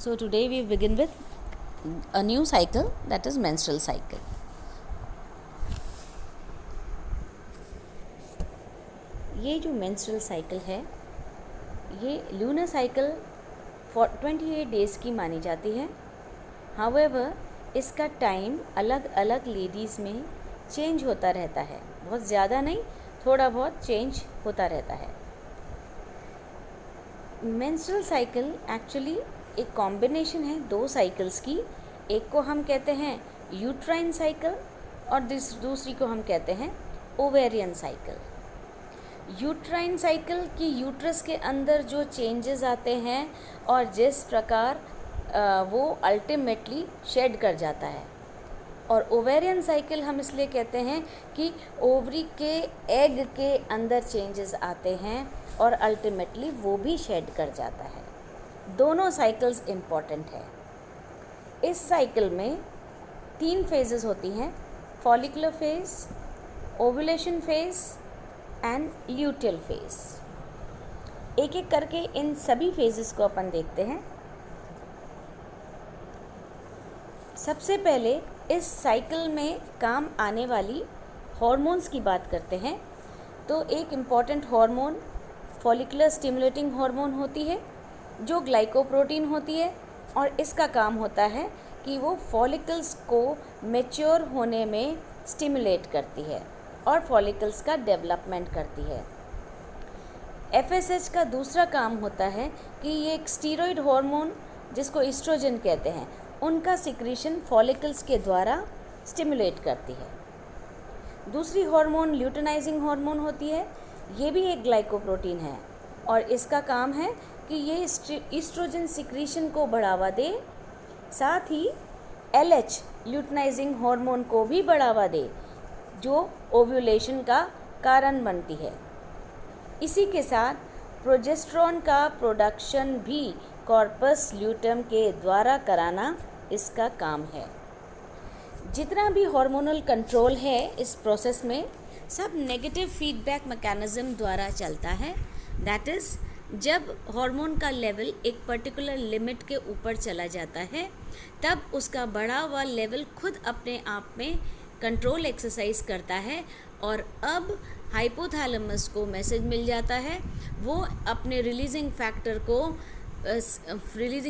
So today we begin with a new cycle, that is menstrual cycle. ये जो menstrual cycle है ये lunar cycle 28 days की मानी जाती है. However, इसका टाइम अलग अलग लेडीज़ में चेंज होता रहता है, बहुत ज़्यादा नहीं, थोड़ा बहुत चेंज होता रहता है. मेंस्ट्रुअल साइकिल एक्चुअली एक कॉम्बिनेशन है दो साइकिल्स की. एक को हम कहते हैं यूट्राइन साइकिल और दूसरी को हम कहते हैं ओवेरियन साइकिल. यूट्राइन साइकिल की यूट्रस के अंदर जो चेंजेस आते हैं और जिस प्रकार वो अल्टीमेटली शेड कर जाता है, और ओवेरियन साइकिल हम इसलिए कहते हैं कि ओवरी के एग के अंदर चेंजेस आते हैं और अल्टीमेटली वो भी शेड कर जाता है. दोनों साइकिल्स इम्पॉर्टेंट है. इस साइकिल में 3 फेजेस होती हैं: follicular phase, ovulation phase and luteal phase. एक एक करके इन सभी फेजेस को अपन देखते हैं. सबसे पहले इस साइकिल में काम आने वाली हॉर्मोन्स की बात करते हैं. तो एक important hormone follicular stimulating hormone होती है जो ग्लाइकोप्रोटीन होती है, और इसका काम होता है कि वो फॉलिकल्स को मैच्योर होने में स्टिमुलेट करती है और फॉलिकल्स का डेवलपमेंट करती है. एफएसएच का दूसरा काम होता है कि ये एक स्टीरॉयड हार्मोन जिसको ईस्ट्रोजन कहते हैं, उनका सिक्रीशन फॉलिकल्स के द्वारा स्टिमुलेट करती है. दूसरी हार्मोन ल्यूटेनाइजिंग हार्मोन होती है. ये भी एक ग्लाइकोप्रोटीन है और इसका काम है कि ये ईस्ट्रोजन सिक्रीशन को बढ़ावा दे, साथ ही एलएच ल्यूटेनाइजिंग हार्मोन को भी बढ़ावा दे जो ओव्यूलेशन का कारण बनती है. इसी के साथ प्रोजेस्टेरॉन का प्रोडक्शन भी कॉर्पस ल्यूटम के द्वारा कराना इसका काम है. जितना भी हार्मोनल कंट्रोल है इस प्रोसेस में सब नेगेटिव फीडबैक मैकेनिज्म द्वारा चलता है. दैट इज़ जब हार्मोन का लेवल एक पर्टिकुलर लिमिट के ऊपर चला जाता है तब उसका बढ़ा हुआ लेवल खुद अपने आप में कंट्रोल एक्सरसाइज करता है, और अब हाइपोथैलेमस को मैसेज मिल जाता है. वो अपने रिलीजिंग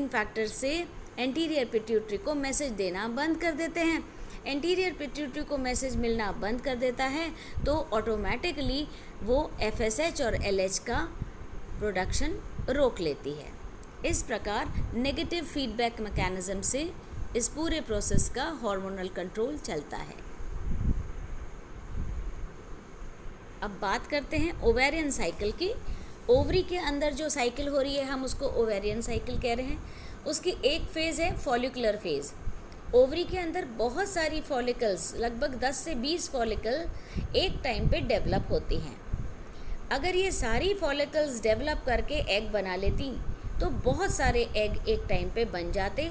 फैक्टर से एंटीरियर पिट्यूटरी को मैसेज देना बंद कर देते हैं. एंटीरियर पिट्यूटरी को मैसेज मिलना बंद कर देता है तो ऑटोमेटिकली वो एफएसएच और एलएच का प्रोडक्शन रोक लेती है. इस प्रकार नेगेटिव फीडबैक मैकेनिज्म से इस पूरे प्रोसेस का हार्मोनल कंट्रोल चलता है. अब बात करते हैं ओवेरियन साइकिल की. ओवरी के अंदर जो साइकिल हो रही है हम उसको ओवेरियन साइकिल कह रहे हैं. उसकी एक फेज़ है फॉलिकुलर फेज़. ओवरी के अंदर बहुत सारी फॉलिकल्स, लगभग 10 से 20 फॉलिकल एक टाइम पे डेवलप होती हैं. अगर ये सारी फॉलिकल्स डेवलप करके एग बना लेती तो बहुत सारे एग एक टाइम पे बन जाते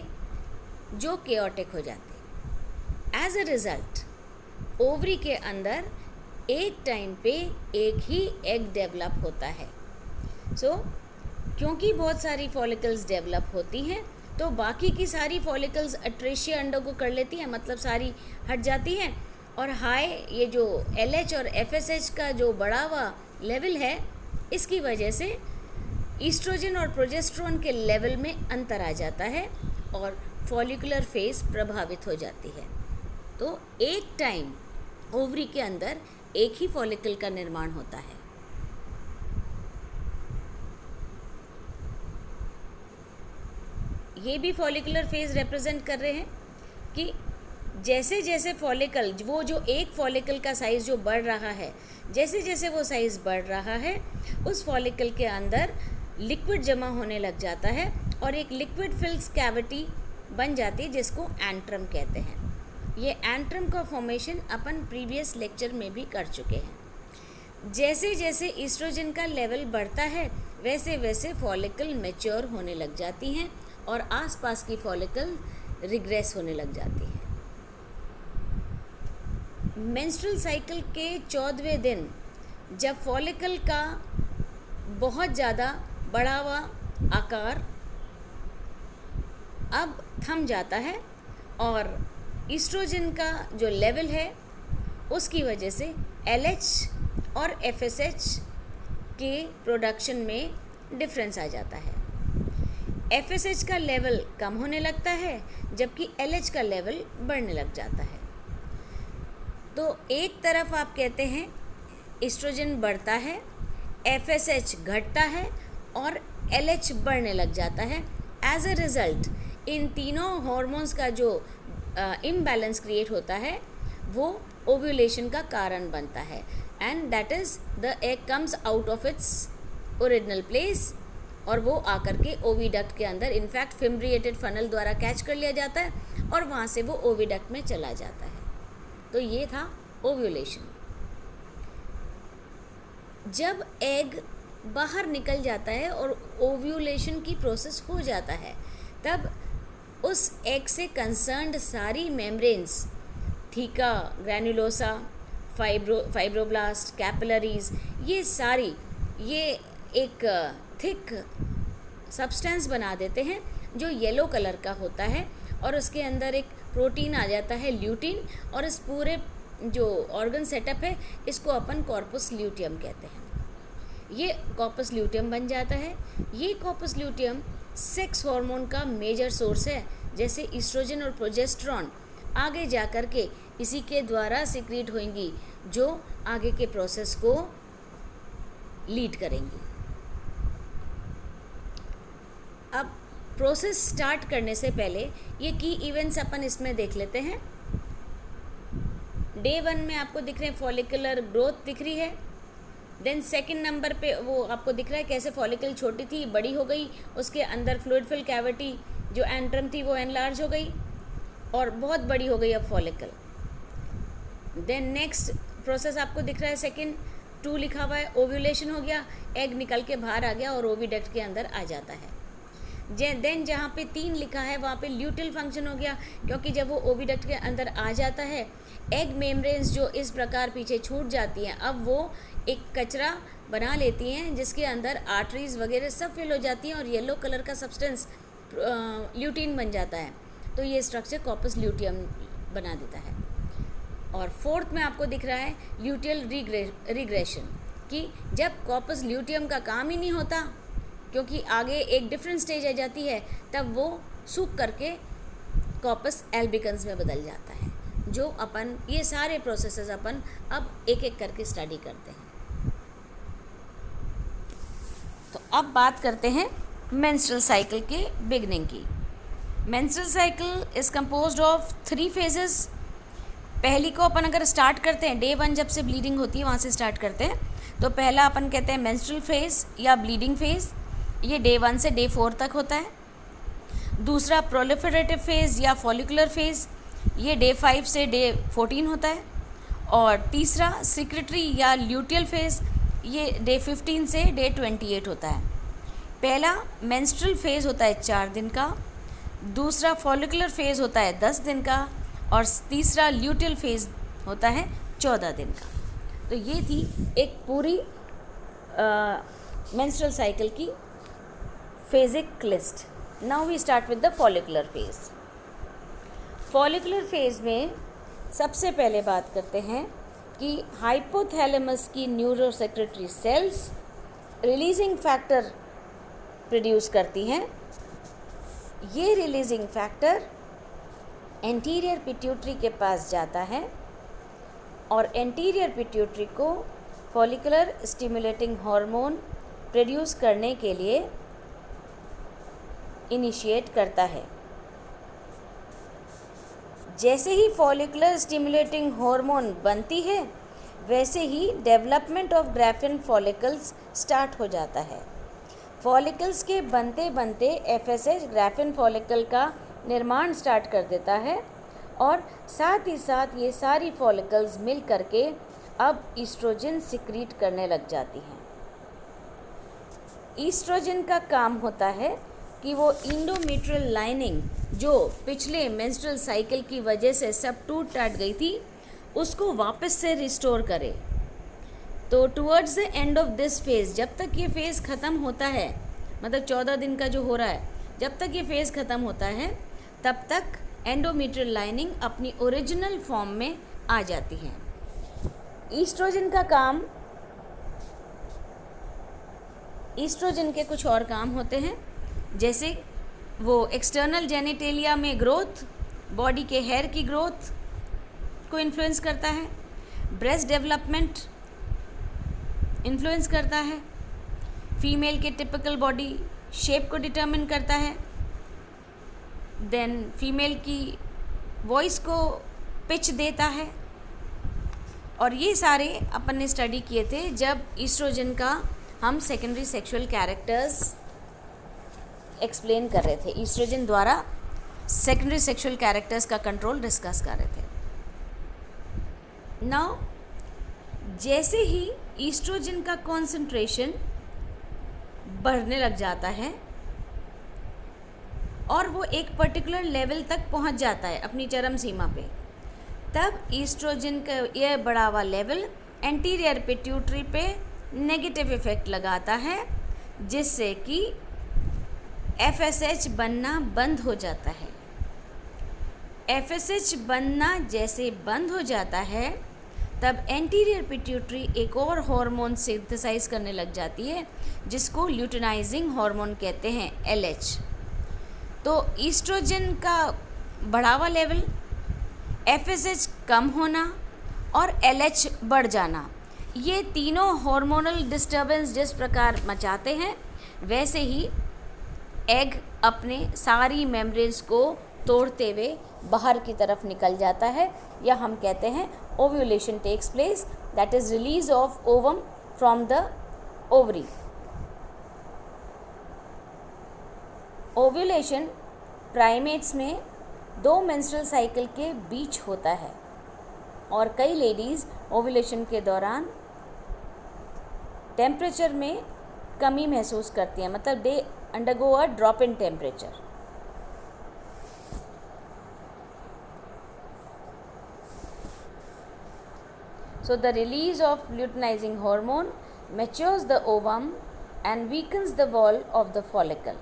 जो केओटिक हो जाते. एज अ रिज़ल्ट ओवरी के अंदर एक टाइम पे एक ही एग डेवलप होता है. क्योंकि बहुत सारी फॉलिकल्स डेवलप होती हैं तो बाकी की सारी फॉलिकल्स अट्रेशिया अंडो को कर लेती हैं, मतलब सारी हट जाती हैं, और हाई ये जो एलएच और एफएसएच का जो बढ़ा हुआ लेवल है इसकी वजह से ईस्ट्रोजन और प्रोजेस्टेरॉन के लेवल में अंतर आ जाता है और फॉलिकुलर फेज प्रभावित हो जाती है. तो एक टाइम ओवरी के अंदर एक ही फॉलिकल का निर्माण होता है. ये भी फॉलिकुलर फेज रिप्रेजेंट कर रहे हैं कि जैसे जैसे फॉलिकल, वो जो एक फॉलिकल का साइज़ जो बढ़ रहा है, जैसे जैसे वो साइज़ बढ़ रहा है उस फॉलिकल के अंदर लिक्विड जमा होने लग जाता है और एक लिक्विड फिल्ड कैविटी बन जाती है जिसको एंट्रम कहते हैं. ये एंट्रम का फॉर्मेशन अपन प्रीवियस लेक्चर में भी कर चुके हैं. जैसे जैसे ईस्ट्रोजन का लेवल बढ़ता है वैसे वैसे फॉलिकल मैच्योर होने लग जाती हैं और आसपास की फॉलिकल रिग्रेस होने लग जाती है. मेंस्ट्रुअल साइकिल के 14वें दिन जब फॉलिकल का बहुत ज़्यादा बढ़ा हुआ आकार अब थम जाता है और ईस्ट्रोजन का जो लेवल है उसकी वजह से LH और FSH के प्रोडक्शन में डिफरेंस आ जाता है। FSH का लेवल कम होने लगता है जबकि LH का लेवल बढ़ने लग जाता है। तो एक तरफ आप कहते हैं ईस्ट्रोजन बढ़ता है, FSH घटता है और LH बढ़ने लग जाता है। एज अ रिज़ल्ट इन तीनों हॉर्मोन्स का जो इम्बैलेंस क्रिएट होता है वो ओव्यूलेशन का कारण बनता है and that is the egg comes out of its original place और वो आकर के ओविडक्ट के अंदर इनफैक्ट फिम्ब्रिएटेड फनल द्वारा कैच कर लिया जाता है और वहाँ से वो ओविडक्ट में चला जाता है। तो ये था ओव्यूलेशन। जब एग बाहर निकल जाता है और ओव्यूलेशन की प्रोसेस हो जाता है तब उस एग से कंसर्न्ड सारी membranes theca, granulosa, fibroblast, capillaries, ये एक थिक सब्सटेंस बना देते हैं जो येलो कलर का होता है और उसके अंदर एक प्रोटीन आ जाता है ल्यूटिन और इस पूरे जो ऑर्गन सेटअप है इसको अपन कॉर्पस ल्यूटियम कहते हैं। ये कॉर्पस ल्यूटियम बन जाता है। ये कॉर्पस ल्यूटियम सेक्स हार्मोन का मेजर सोर्स है। जैसे ईस्ट्रोजन और प्रोजेस्टेरॉन आगे जा कर के इसी के द्वारा सिक्रीट होंगी जो आगे के प्रोसेस को लीड करेंगी। अब प्रोसेस स्टार्ट करने से पहले ये की इवेंट्स अपन इसमें देख लेते हैं। डे 1 में आपको दिख रहे हैं फॉलिकुलर ग्रोथ दिख रही है। देन सेकंड नंबर पे वो आपको दिख रहा है कैसे फॉलिकल छोटी थी बड़ी हो गई, उसके अंदर फ्लूइड फिल कैविटी जो एंट्रम थी वो एनलार्ज हो गई और बहुत बड़ी हो गई अब फॉलिकल। देन नेक्स्ट प्रोसेस आपको दिख रहा है सेकंड 2 लिखा हुआ है, ओव्यूलेशन हो गया, एग निकल के बाहर आ गया और ओविडक्ट के अंदर आ जाता है। देन जहाँ पे 3 लिखा है वहाँ पे ल्यूटिल फंक्शन हो गया क्योंकि जब वो ओविडक्ट के अंदर आ जाता है एग मेम्ब्रेन्स जो इस प्रकार पीछे छूट जाती हैं अब वो एक कचरा बना लेती हैं जिसके अंदर आर्टरीज वगैरह सब फिल हो जाती हैं और येलो कलर का सब्सटेंस ल्यूटिन बन जाता है। तो ये स्ट्रक्चर कॉर्पस ल्यूटियम बना देता है। और फोर्थ में आपको दिख रहा है ल्यूटियल रिग्रेशन कि जब कॉर्पस ल्यूटियम का काम ही नहीं होता क्योंकि आगे एक डिफरेंट स्टेज आ जाती है तब वो सूख करके कॉर्पस एल्बिकन्स में बदल जाता है। जो अपन ये सारे प्रोसेसेस अपन अब एक एक करके स्टडी करते हैं। तो अब बात करते हैं मेंस्ट्रुअल साइकिल के बिगनिंग की। Menstrual cycle is composed of 3 phases. पहली को अपन अगर स्टार्ट करते हैं डे 1 जब से ब्लीडिंग होती है वहाँ से स्टार्ट करते हैं तो पहला अपन कहते हैं मेंस्ट्रुअल फेज या ब्लीडिंग फेज, ये डे 1 से डे 4 तक होता है। दूसरा प्रोलिफरेटिव फेज या फॉलिकुलर फेज, ये डे 5 से डे 14 होता है। और तीसरा सिक्रेटरी या ल्यूटियल फेज, ये डे 15 से डे 28 होता है। पहला मेंस्ट्रुअल फेज होता है 4 दिन का, दूसरा फॉलिकुलर फेज होता है 10 दिन का और तीसरा ल्यूटियल फेज होता है 14 दिन का। तो ये थी एक पूरी मेंस्ट्रुअल साइकिल की phasic list. Now we start with the follicular phase. Follicular phase में सबसे पहले बात करते हैं कि हाइपोथैलेमस की neurosecretory cells releasing factor produce करती हैं। ये रिलीजिंग फैक्टर एंटीरियर पिट्यूटरी के पास जाता है और एंटीरियर पिट्यूटरी को फॉलिकुलर स्टिमुलेटिंग हार्मोन प्रोड्यूस करने के लिए इनिशिएट करता है। जैसे ही फॉलिकुलर स्टिमुलेटिंग हार्मोन बनती है वैसे ही development of Graafian follicles start हो जाता है। फॉलिकल्स के बनते बनते FSH ग्राफिन फॉलिकल का निर्माण स्टार्ट कर देता है और साथ ही साथ ये सारी फॉलिकल्स मिल करके अब ईस्ट्रोजन सिक्रीट करने लग जाती हैं। ईस्ट्रोजन का काम होता है कि वो इंडोमेट्रियल लाइनिंग जो पिछले मेंस्ट्रुअल साइकिल की वजह से सब टूट टाट गई थी उसको वापस से रिस्टोर करे। तो towards the end of this phase, जब तक ये फेज़ ख़त्म होता है, मतलब 14 दिन का जो हो रहा है, जब तक ये फेज़ ख़त्म होता है तब तक एंडोमेट्रियल लाइनिंग अपनी ओरिजिनल फॉर्म में आ जाती है। ईस्ट्रोजन का काम, ईस्ट्रोजन के कुछ और काम होते हैं, जैसे वो एक्सटर्नल जेनिटेलिया में ग्रोथ, बॉडी के हेयर की ग्रोथ को इन्फ्लुएंस करता है, ब्रेस्ट डेवलपमेंट इन्फ्लुएंस करता है, फीमेल के टिपिकल बॉडी शेप को डिटरमिन करता है, देन फीमेल की वॉइस को पिच देता है। और ये सारे अपन ने स्टडी किए थे जब ईस्ट्रोजन का हम सेकेंडरी सेक्सुअल कैरेक्टर्स एक्सप्लेन कर रहे थे, ईस्ट्रोजन द्वारा सेकेंडरी सेक्सुअल कैरेक्टर्स का कंट्रोल डिस्कस कर रहे थे। नाउ जैसे ही ईस्ट्रोजन का कॉन्सेंट्रेशन बढ़ने लग जाता है और वो एक पर्टिकुलर लेवल तक पहुंच जाता है अपनी चरम सीमा पे, तब ईस्ट्रोजन का यह बढ़ा हुआ लेवल एंटीरियर पिट्यूटरी पे नेगेटिव इफेक्ट लगाता है, जिससे कि FSH बनना बंद हो जाता है। FSH बनना जैसे बंद हो जाता है तब एंटीरियर पिट्यूटरी एक और हार्मोन सिंथेसाइज करने लग जाती है, जिसको ल्यूटिनाइजिंग हार्मोन कहते हैं, LH। तो ईस्ट्रोजन का बढ़ावा लेवल, FSH कम होना और LH बढ़ जाना, ये तीनों हार्मोनल डिस्टर्बेंस जिस प्रकार मचाते हैं, वैसे ही एग अपने सारी मेम्ब्रेन्स को तोड़ते हुए बाहर की तरफ निकल जाता है, या हम कहते हैं ovulation takes place, that is release of ovum from the ovary. Ovulation primates में 2 मेंस्ट्रुअल साइकिल के बीच होता है और कई लेडीज़ ओव्यूलेशन के दौरान टेम्परेचर में कमी महसूस करती हैं, मतलब they undergo a drop in temperature. So the release of luteinizing hormone matures the ovum and weakens the wall of the follicle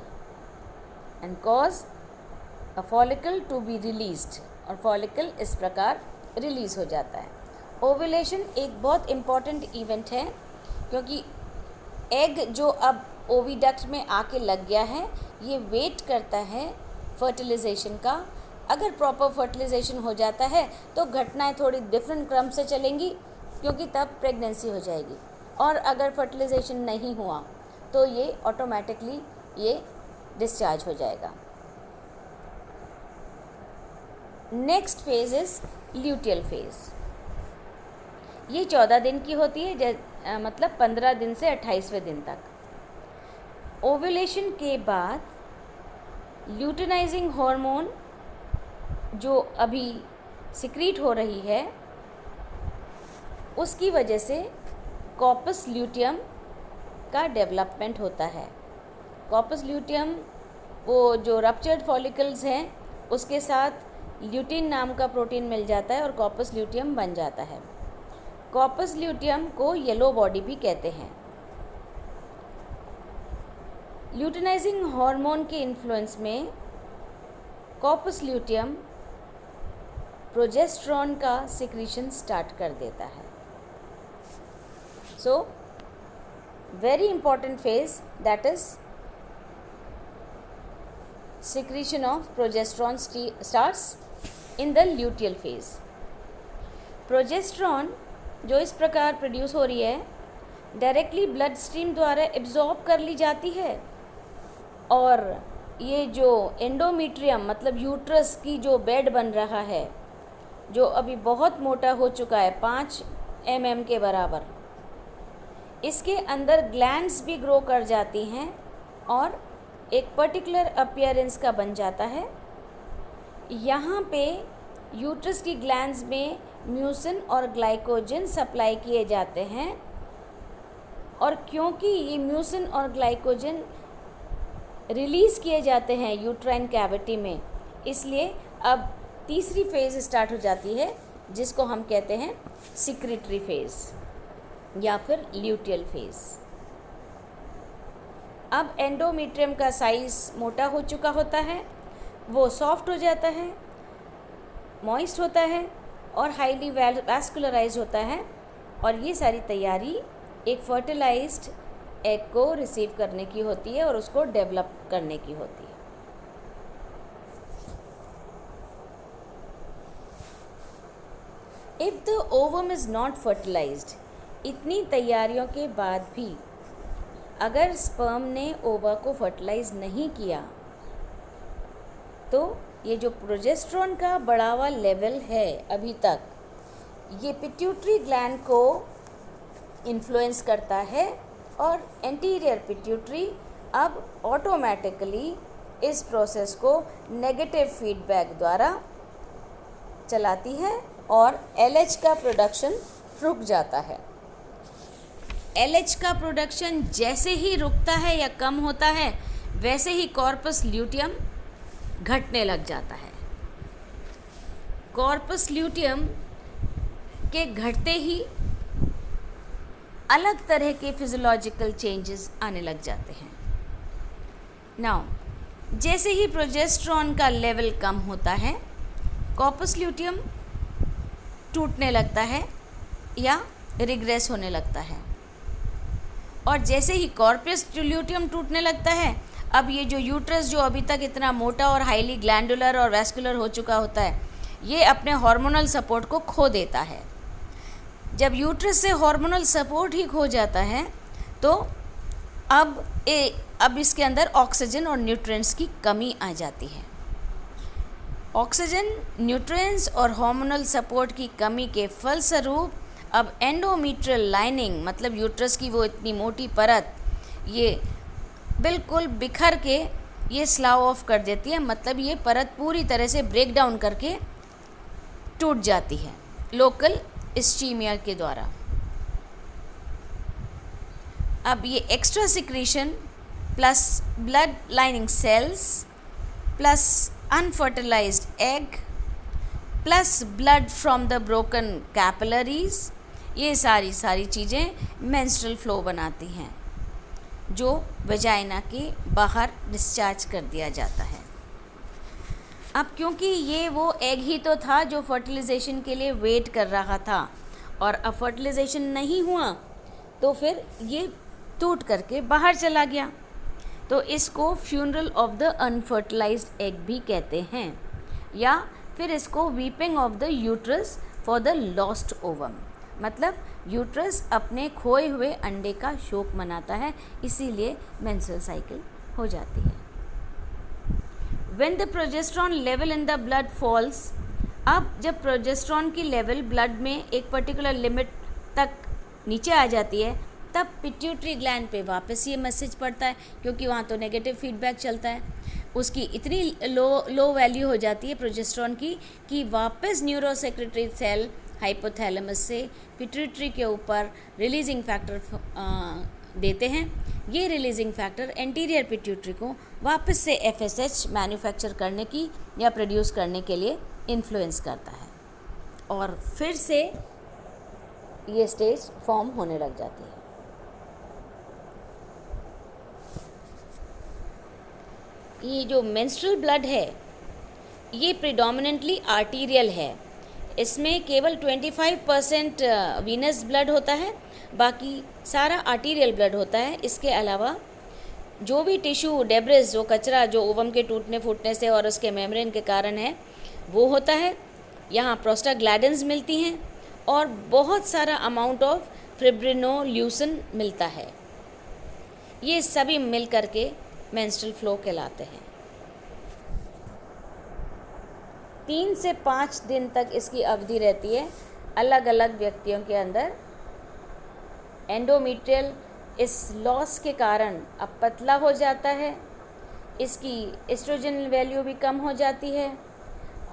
and cause a follicle to be released, और follicle इस प्रकार release हो जाता है। Ovulation एक बहुत important event है, क्योंकि एग जो अब ओविडक्ट में आके लग गया है, ये वेट करता है फर्टिलाइजेशन का। अगर प्रॉपर फर्टिलाइजेशन हो जाता है तो घटनाएं थोड़ी डिफरेंट क्रम से चलेंगी, क्योंकि तब प्रेगनेंसी हो जाएगी। और अगर फर्टिलाइजेशन नहीं हुआ तो ये ऑटोमेटिकली ये डिस्चार्ज हो जाएगा। Next phase is luteal phase. ये 14 दिन की होती है, मतलब 15 दिन से 28वें दिन तक। ओव्यूलेशन के बाद ल्यूटिनाइजिंग हार्मोन जो अभी सिक्रीट हो रही है, उसकी वजह से कॉर्पस ल्यूटियम का डेवलपमेंट होता है। कॉर्पस ल्यूटियम वो जो रप्चर्ड फॉलिकल्स हैं उसके साथ ल्यूटिन नाम का प्रोटीन मिल जाता है और कॉर्पस ल्यूटियम बन जाता है। कॉर्पस ल्यूटियम को येलो बॉडी भी कहते हैं। ल्यूटिनाइजिंग हार्मोन के इन्फ्लुएंस में कॉर्पस ल्यूटियम प्रोजेस्टेरॉन का सिक्रीशन स्टार्ट कर देता है। So, very important phase, that is secretion of progesterone starts in the luteal phase. Progesterone जो इस प्रकार प्रोड्यूस हो रही है, डायरेक्टली ब्लड स्ट्रीम द्वारा एब्जॉर्ब कर ली जाती है, और ये जो एंडोमेट्रियम मतलब यूट्रस की जो बेड बन रहा है, जो अभी बहुत मोटा हो चुका है 5 mm के बराबर, इसके अंदर ग्लैंड्स भी ग्रो कर जाती हैं और एक पर्टिकुलर अपीयरेंस का बन जाता है। यहाँ पे यूट्रस की ग्लैंड्स में म्यूसिन और ग्लाइकोजन सप्लाई किए जाते हैं, और क्योंकि ये म्यूसिन और ग्लाइकोजन रिलीज़ किए जाते हैं यूट्राइन कैविटी में, इसलिए अब तीसरी फेज़ स्टार्ट हो जाती है, जिसको हम कहते हैं सिक्रेटरी फेज़ या फिर ल्यूटियल फेज़। अब एंडोमेट्रियम का साइज़ मोटा हो चुका होता है, वो सॉफ्ट हो जाता है, मॉइस्ट होता है और हाईली वैस्कुलराइज होता है, और ये सारी तैयारी एक फर्टिलाइज्ड एग को रिसीव करने की होती है और उसको डेवलप करने की होती है। If the ovum is not fertilized, इतनी तैयारियों के बाद भी अगर स्पर्म ने ओवा को फर्टिलाइज नहीं किया, तो ये जो प्रोजेस्टेरॉन का बढ़ा हुआ लेवल है अभी तक, ये पिट्यूटरी ग्लैंड को इन्फ्लुएंस करता है और एंटीरियर पिट्यूटरी अब ऑटोमेटिकली इस प्रोसेस को नेगेटिव फीडबैक द्वारा चलाती है और LH का प्रोडक्शन रुक जाता है। LH का प्रोडक्शन जैसे ही रुकता है या कम होता है, वैसे ही कॉर्पस ल्यूटियम घटने लग जाता है। कॉर्पस ल्यूटियम के घटते ही अलग तरह के फिजियोलॉजिकल चेंजेस आने लग जाते हैं। नाउ, जैसे ही प्रोजेस्टेरॉन का लेवल कम होता है, कॉर्पस ल्यूटियम टूटने लगता है या रिग्रेस होने लगता है, और जैसे ही कॉर्पस ल्यूटियम टूटने लगता है, अब ये जो यूट्रस जो अभी तक इतना मोटा और हाईली ग्लैंडुलर और वैस्कुलर हो चुका होता है, ये अपने हार्मोनल सपोर्ट को खो देता है। जब यूट्रस से हार्मोनल सपोर्ट ही खो जाता है, तो अब इसके अंदर ऑक्सीजन और न्यूट्रिएंट्स की कमी आ जाती है। ऑक्सीजन, न्यूट्रिएंट्स और हार्मोनल सपोर्ट की कमी के फलस्वरूप अब एंडोमेट्रियल लाइनिंग, मतलब यूट्रस की वो इतनी मोटी परत, ये बिल्कुल बिखर के ये स्लाव ऑफ कर देती है, मतलब ये परत पूरी तरह से ब्रेक डाउन करके टूट जाती है लोकल इस्चीमिया के द्वारा। अब ये extra secretion plus blood lining cells plus unfertilized egg plus blood from the broken capillaries, ये सारी चीज़ें मेंस्ट्रुअल फ्लो बनाती हैं, जो वजाइना के बाहर डिस्चार्ज कर दिया जाता है। अब क्योंकि ये वो एग ही तो था जो फर्टिलाइजेशन के लिए वेट कर रहा था, और अब फर्टिलाइजेशन नहीं हुआ तो फिर ये टूट करके बाहर चला गया, तो इसको funeral of the unfertilised egg भी कहते हैं, या फिर इसको weeping of the uterus for the lost ovum, मतलब यूट्रस अपने खोए हुए अंडे का शोक मनाता है, इसीलिए मेंस्ट्रुअल साइकिल हो जाती है। When the progesterone level in the blood falls, अब जब प्रोजेस्ट्रॉन की लेवल ब्लड में एक पर्टिकुलर लिमिट तक नीचे आ जाती है, तब पिट्यूटरी ग्लैंड पे वापस ये मैसेज पड़ता है, क्योंकि वहाँ तो नेगेटिव फीडबैक चलता है, उसकी इतनी लो वैल्यू हो जाती है प्रोजेस्ट्रॉन की कि वापस न्यूरोसेक्रेटरी सेल हाइपोथैलेमस से पिट्यूटरी के ऊपर रिलीजिंग फैक्टर देते हैं। ये रिलीजिंग फैक्टर एंटीरियर पिट्यूटरी को वापस से FSH मैन्युफैक्चर करने की या प्रोड्यूस करने के लिए इन्फ्लुएंस करता है, और फिर से ये स्टेज फॉर्म होने लग जाती है। ये जो मेंस्ट्रुअल ब्लड है, ये प्रिडोमिनेंटली आर्टीरियल है, इसमें केवल 25% वीनस ब्लड होता है, बाकी सारा आर्टीरियल ब्लड होता है। इसके अलावा जो भी टिश्यू डेब्रिस, जो कचरा जो ओवम के टूटने फूटने से और उसके मेम्ब्रेन के कारण है, वो होता है। यहाँ प्रोस्टाग्लैंडिन्स मिलती हैं और बहुत सारा अमाउंट ऑफ फिब्रिनोल्यूसिन मिलता है। ये सभी मिल करके मेंस्ट्रुअल फ्लो कहलाते हैं। 3 से 5 दिन तक इसकी अवधि रहती है। अलग अलग व्यक्तियों के अंदर एंडोमेट्रियल इस लॉस के कारण अब पतला हो जाता है, इसकी एस्ट्रोजन वैल्यू भी कम हो जाती है,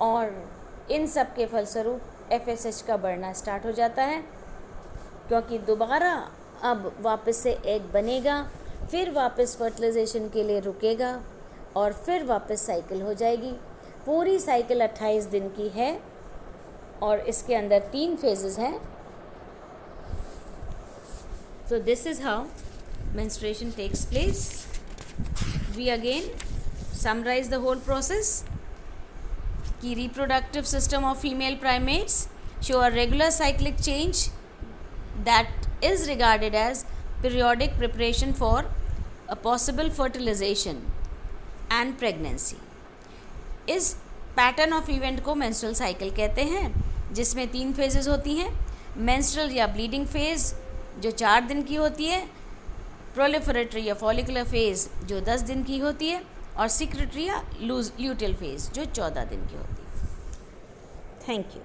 और इन सब के फलस्वरूप FSH का बढ़ना स्टार्ट हो जाता है, क्योंकि दोबारा अब वापस से एग बनेगा, फिर वापस फर्टिलाइजेशन के लिए रुकेगा और फिर वापस साइकिल हो जाएगी। पूरी साइकिल 28 दिन की है और इसके अंदर 3 फेजेस हैं। So this is how menstruation takes place. we again summarize the whole process. कि reproductive system of female primates show a regular cyclic change that is regarded as periodic preparation for a possible fertilization and pregnancy. इस pattern of event को menstrual cycle कहते हैं, जिसमें 3 phases होती हैं. Menstrual या bleeding phase जो 4 दिन की होती है, प्रोलिफरेटरी या फॉलिकुलर फेज जो 10 दिन की होती है, और सिक्रेटरी या ल्यूटियल फेज जो 14 दिन की होती है. Thank you.